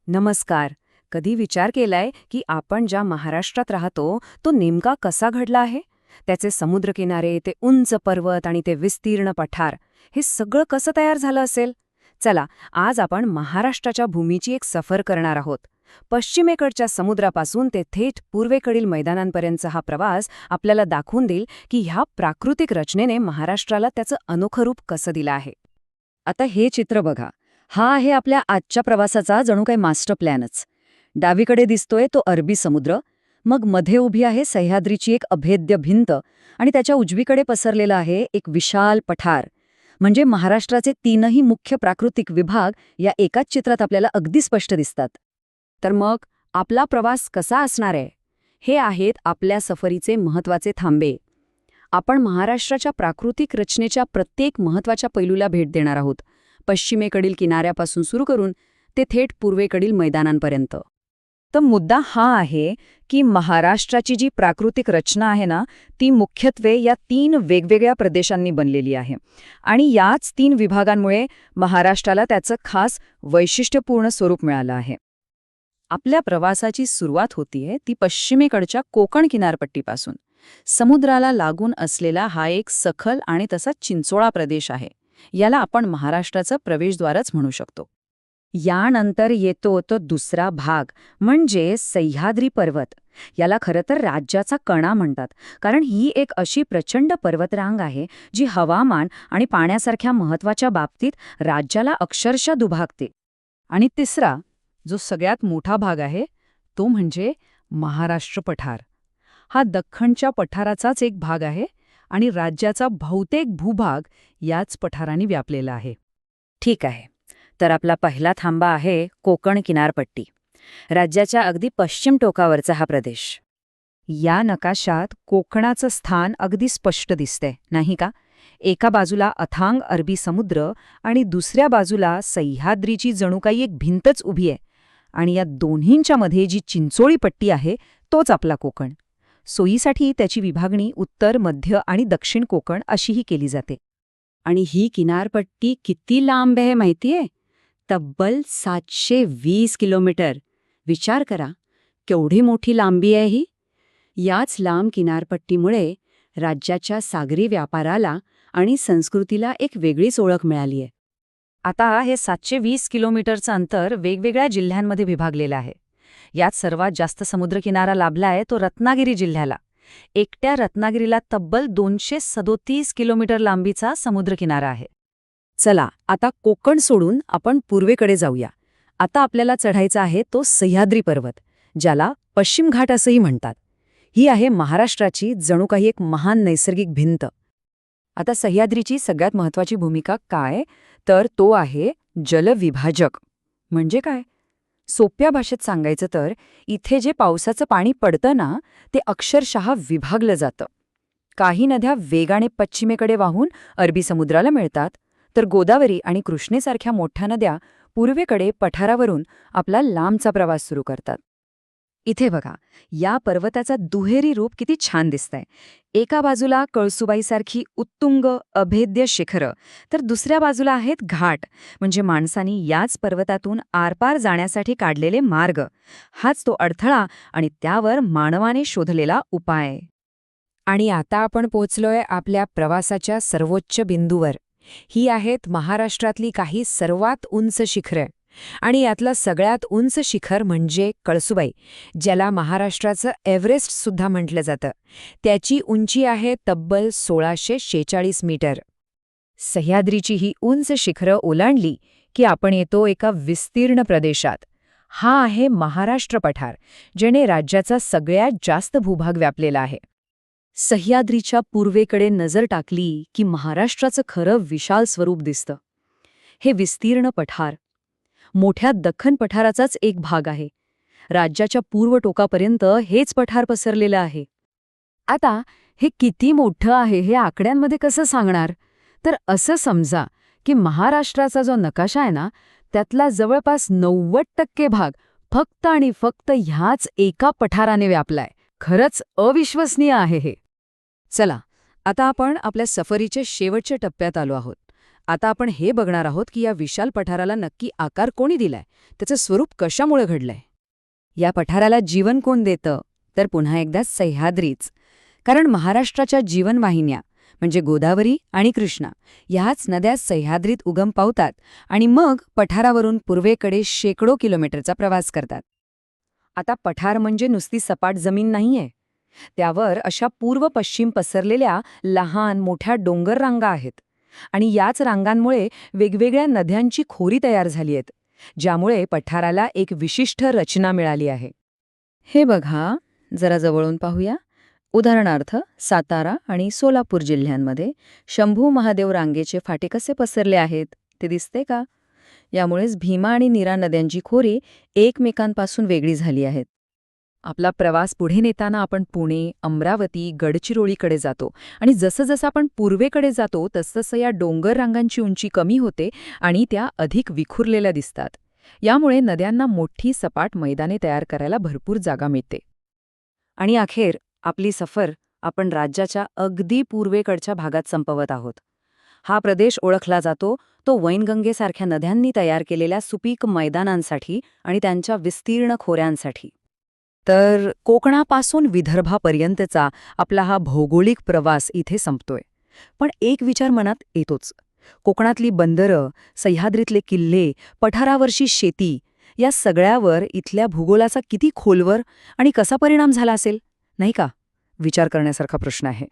नमस्कार. कधी विचार केलाय की आपण ज्या महाराष्ट्रात राहतो तो नेमका कसा घडला आहे? त्याचे समुद्रकिनारे, ते उंच पर्वत आणि ते विस्तीर्ण पठार, हे सगळं कसं तयार झालं असेल? चला, आज आपण महाराष्ट्राच्या भूमीची एक सफर करणार आहोत. पश्चिमेकडच्या समुद्रापासून ते थेट पूर्वेकडील मैदानांपर्यंतचा हा प्रवास आपल्याला दाखवून देईल की ह्या प्राकृतिक रचनेने महाराष्ट्राला त्याचं अनोखं रूप कसं दिलं आहे. आता हे चित्र बघा. हा आहे आपल्या आजच्या प्रवासाचा जणू काही मास्टर प्लॅनच. डावीकडे दिसतोय तो अरबी समुद्र, मग मध्ये उभी आहे सह्याद्रीची एक अभेद्य भिंत आणि त्याच्या उजवीकडे पसरलेला आहे एक विशाल पठार. म्हणजे महाराष्ट्राचे तीनही मुख्य प्राकृतिक विभाग या एकाच चित्रात आपल्याला अगदी स्पष्ट दिसतात. तर मग आपला प्रवास कसा असणार आहे? हे आहेत आपल्या सफरीचे महत्त्वाचे थांबे. आपण महाराष्ट्राच्या प्राकृतिक रचनेच्या प्रत्येक महत्त्वाच्या पैलूला भेट देणार आहोत, पश्चिमेकडील किनाऱ्यापासून सुरू करून ते थेट पूर्वेकडील मैदानांपर्यंत. तर मुद्दा हा आहे की महाराष्ट्राची जी प्राकृतिक रचना आहे ना, ती मुख्यत्वे या 3 वेगवेगळ्या प्रदेशांनी बनलेली आहे. आणि याच 3 विभागांमुळे महाराष्ट्राला त्याचं खास वैशिष्ट्यपूर्ण स्वरूप मिळालं आहे. आपल्या प्रवासाची सुरुवात होतीये ती पश्चिमेकडच्या कोकण किनारपट्टीपासून. समुद्राला लागून असलेला हा एक सखल आणि तसा चिंचोळा प्रदेश आहे. याला आपण महाराष्ट्राचं प्रवेशद्वारच म्हणू शकतो. यानंतर येतो तो दुसरा भाग, म्हणजे सह्याद्री पर्वत. याला खरं तर राज्याचा कणा म्हणतात, कारण ही एक अशी प्रचंड पर्वतरांग आहे जी हवामान आणि पाण्यासारख्या महत्त्वाच्या बाबतीत राज्याला अक्षरशः दुभागते. आणि तिसरा, जो सगळ्यात मोठा भाग आहे, तो म्हणजे महाराष्ट्र पठार. हा दख्खनच्या पठाराचाच एक भाग आहे आणि राज्याचा बहुतेक भूभाग याच पठाराने व्यापलेला आहे. ठीक आहे. तर आपला पहिला थांबा आहे कोकण किनारपट्टी, राज्याच्या अगदी पश्चिम टोकावरचा हा प्रदेश. या नकाशात कोकणाचं स्थान अगदी स्पष्ट दिसते, नाही का? एका बाजूला अथांग अरबी समुद्र आणि दुसऱ्या बाजूला सह्याद्रीची जणू काही एक भिंतच उभी आहे. आणि या दोन्हींच्या मध्ये जी चिंचोळी पट्टी आहे, तोच आपला कोकण. सोयीसाठी त्याची विभागणी उत्तर, मध्य आणि दक्षिण कोकण अशीही केली जाते. आणि ही किनारपट्टी किती लांब आहे माहितीये? तब्बल 720 किलोमीटर. विचार करा, केवढी मोठी लांबी आहे ही. याच लांब किनारपट्टीमुळे राज्याच्या सागरी व्यापाराला आणि संस्कृतीला एक वेगळीच ओळख मिळाली आहे. आता हे 720 किलोमीटरचं अंतर वेगवेगळ्या जिल्ह्यांमध्ये विभागलेलं आहे. यात सर्वात जास्त समुद्रकिनारा लाभला आहे तो रत्नागिरी जिल्ह्याला. एकट्या रत्नागिरीला तब्बल 237 किलोमीटर लांबीचा समुद्रकिनारा आहे. चला, आता कोकण सोडून आपण पूर्वेकडे जाऊया. आता आपल्याला चढायचा आहे तो सह्याद्री पर्वत, ज्याला पश्चिम घाट असंही म्हणतात. ही आहे महाराष्ट्राची जणू काही एक महान नैसर्गिक भिंत. आता सह्याद्रीची सगळ्यात महत्त्वाची भूमिका काय, तर तो आहे जलविभाजक. म्हणजे काय? सोप्या भाषेत सांगायचं तर इथे जे पावसाचं पाणी पडतं ना, ते अक्षरशः विभागलं जातं. काही नद्या वेगाने पश्चिमेकडे वाहून अरबी समुद्राला मिळतात, तर गोदावरी आणि कृष्णेसारख्या मोठ्या नद्या पूर्वेकडे पठारावरून आपला लांबचा प्रवास सुरू करतात. इथे बघा, या पर्वताचा दुहेरी रूप किती छान दिसतंय. एका बाजूला कळसुबाईसारखी उत्तुंग अभेद्य शिखरं, तर दुसऱ्या बाजूला आहेत घाट, म्हणजे माणसांनी याच पर्वतातून आरपार जाण्यासाठी काढलेले मार्ग. हाच तो अडथळा आणि त्यावर मानवाने शोधलेला उपाय. आणि आता आपण पोचलोय आपल्या प्रवासाच्या सर्वोच्च बिंदूवर. ही आहेत महाराष्ट्रातली काही सर्वात उंच शिखरं. आणि यातलं सगळ्यात उंच शिखर म्हणजे कळसुबाई, ज्याला महाराष्ट्राचं एव्हरेस्ट सुद्धा म्हटलं जातं. त्याची उंची आहे तब्बल 1646 मीटर. सह्याद्रीची ही उंच शिखरं ओलांडली की आपण येतो एका विस्तीर्ण प्रदेशात. हा आहे महाराष्ट्र पठार, ज्याने राज्याचा सगळ्यात जास्त भूभाग व्यापलेला आहे. सह्याद्रीच्या पूर्वेकडे नजर टाकली की महाराष्ट्राचं खरं विशाल स्वरूप दिसतं. हे विस्तीर्ण पठार मोठ्या दख्खन पठाराचाच एक भाग आहे. राज्याच्या पूर्व टोकापर्यंत हेच पठार पसरलेलं आहे. आता हे किती मोठं आहे हे आकड्यांमध्ये कसं सांगणार? तर असं समजा की महाराष्ट्राचा जो नकाशा आहे ना, त्यातला जवळपास 90% भाग फक्त आणि फक्त ह्याच एका पठाराने व्यापलाय. खरंच अविश्वसनीय आहे हे. चला, आता आपण आपल्या सफरीच्या शेवटच्या टप्प्यात आलो आहोत. आता आपण हे बघणार आहोत की या विशाल पठाराला नक्की आकार कोणी दिलाय, त्याचं स्वरूप कशामुळे घडलंय. या पठाराला जीवन कोण देतं, तर पुन्हा एकदा सह्याद्रीच. कारण महाराष्ट्राच्या जीवनवाहिन्या म्हणजे गोदावरी आणि कृष्णा ह्याच नद्या सह्याद्रीत उगम पावतात आणि मग पठारावरून पूर्वेकडे शेकडो किलोमीटरचा प्रवास करतात. आता पठार म्हणजे नुसती सपाट जमीन नाहीये. त्यावर अशा पूर्व-पश्चिम पसरलेल्या लहान मोठ्या डोंगर रांगा आहेत. आणि याच रांगांमुळे वेगवेगळ्या नद्यांची खोरी तयार झाली आहेत, ज्यामुळे पठाराला एक विशिष्ट रचना मिळाली आहे. हे बघा, जरा जवळून पाहूया. उदाहरणार्थ सातारा आणि सोलापूर जिल्ह्यांमध्ये शंभू महादेव रांगेचे फाटे कसे पसरले आहेत ते दिसते का? यामुळेच भीमा आणि नीरा नद्यांची खोरी एकमेकांपासून वेगळी झाली आहेत. आपला प्रवास पुढे नेताना आपण पुणे, अमरावती, गडचिरोलीकडे जातो आणि जसं जसं आपण पूर्वेकडे जातो तसतसं या डोंगर रांगांची उंची कमी होते आणि त्या अधिक विखुरलेल्या दिसतात. यामुळे नद्यांना मोठी सपाट मैदाने तयार करायला भरपूर जागा मिळते. आणि अखेर आपली सफर आपण राज्याच्या अगदी पूर्वेकडच्या भागात संपवत आहोत. हा प्रदेश ओळखला जातो तो वैनगंगेसारख्या नद्यांनी तयार केलेल्या सुपीक मैदानांसाठी आणि त्यांच्या विस्तीर्ण खोऱ्यांसाठी. तर कोकणापासून विदर्भापर्यंतचा आपला हा भौगोलिक प्रवास इथे संपतोय. पण एक विचार मनात येतोच. कोकणातली बंदरं, सह्याद्रीतले किल्ले, पठारावरची शेती या सगळ्यावर इथल्या भूगोलाचा किती खोलवर आणि कसा परिणाम झाला असेल, नाही का? विचार करण्यासारखा प्रश्न आहे.